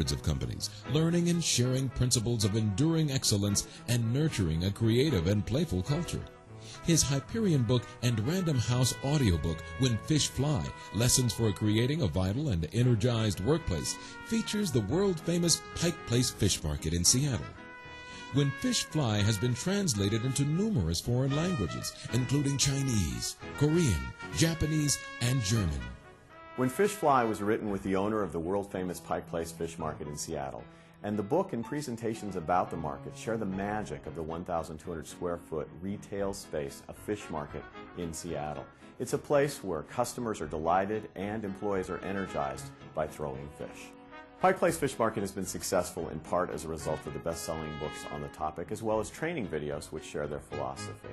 of companies, learning and sharing principles of enduring excellence and nurturing a creative and playful culture. His Hyperion book and Random House audiobook, When Fish Fly, Lessons for Creating a Vital and Energized Workplace, features the world-famous Pike Place Fish Market in Seattle. When Fish Fly has been translated into numerous foreign languages, including Chinese, Korean, Japanese, and German. When Fish Fly was written with the owner of the world-famous Pike Place Fish Market in Seattle, and the book and presentations about the market share the magic of the 1,200 square foot retail space of Fish Market in Seattle. It's a place where customers are delighted and employees are energized by throwing fish. Pike Place Fish Market has been successful in part as a result of the best-selling books on the topic, as well as training videos which share their philosophy.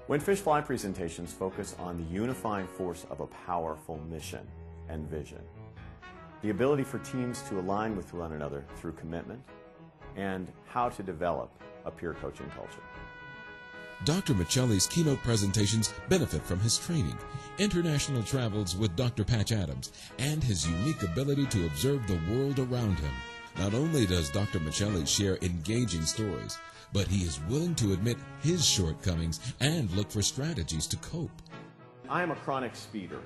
When Fish Fly presentations focus on the unifying force of a powerful mission and vision, the ability for teams to align with one another through commitment, and how to develop a peer coaching culture. Dr. Michelli's keynote presentations benefit from his training, international travels with Dr. Patch Adams, and his unique ability to observe the world around him. Not only does Dr. Michelli share engaging stories, but he is willing to admit his shortcomings and look for strategies to cope. I am a chronic speeder.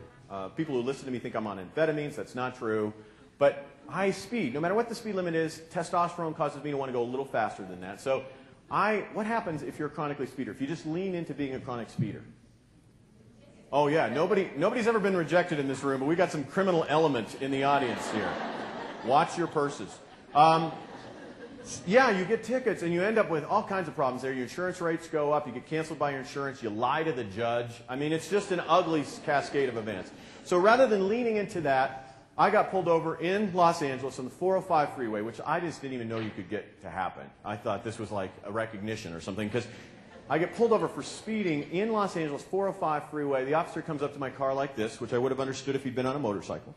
People who listen to me think I'm on amphetamines. That's not true. But I speed. No matter what the speed limit is, testosterone causes me to want to go a little faster than that. So what happens if you're a chronically speeder? If you just lean into being a chronic speeder? Oh yeah, nobody's ever been rejected in this room, but we got some criminal element in the audience here. Watch your purses. Yeah, you get tickets and you end up with all kinds of problems there. Your insurance rates go up, you get canceled by your insurance, you lie to the judge. I mean, it's just an ugly cascade of events. So rather than leaning into that, I got pulled over in Los Angeles on the 405 freeway, which I just didn't even know you could get to happen. I thought this was like a recognition or something, because I get pulled over for speeding in Los Angeles 405 freeway. The officer comes up to my car like this, which I would have understood if he'd been on a motorcycle.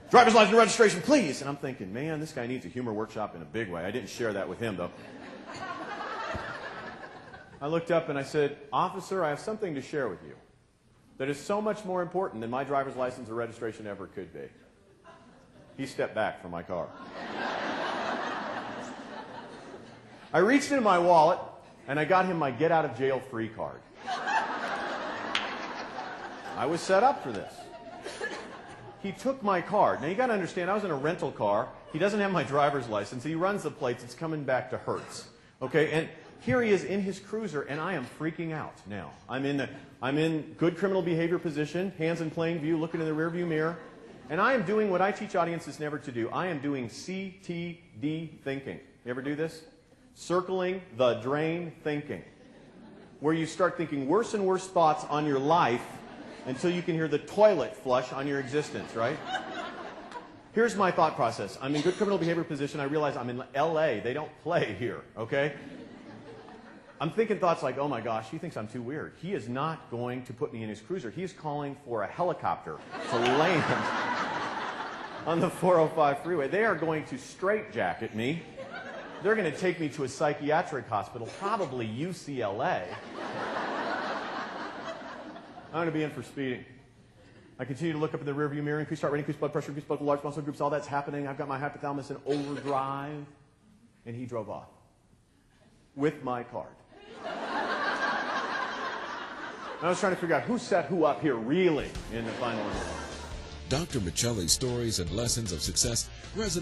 Driver's license and registration, please. And I'm thinking, man, this guy needs a humor workshop in a big way. I didn't share that with him, though. I looked up and I said, officer, I have something to share with you that is so much more important than my driver's license or registration ever could be. He stepped back from my car. I reached into my wallet and I got him my get out of jail free card. I was set up for this. He took my card. Now you got to understand, I was in a rental car. He doesn't have my driver's license. He runs the plates. It's coming back to Hertz. Okay, and here he is in his cruiser, and I am freaking out now. I'm in good criminal behavior position, hands in plain view, looking in the rearview mirror, and I am doing what I teach audiences never to do. I am doing CTD thinking. You ever do this? Circling the drain thinking, where you start thinking worse and worse thoughts on your life until you can hear the toilet flush on your existence, right? Here's my thought process. I'm in good criminal behavior position. I realize I'm in LA. They don't play here, okay? I'm thinking thoughts like, oh my gosh, he thinks I'm too weird. He is not going to put me in his cruiser. He is calling for a helicopter to land on the 405 freeway. They are going to straitjacket me. They're going to take me to a psychiatric hospital, probably UCLA. I'm going to be in for speeding. I continue to look up in the rearview mirror, increased heart rate, increased blood pressure, increased blood flow, large muscle groups, all that's happening. I've got my hypothalamus in overdrive. And he drove off with my card. I was trying to figure out who set who up here really in the final. Dr. Michelli's stories and lessons of success resonate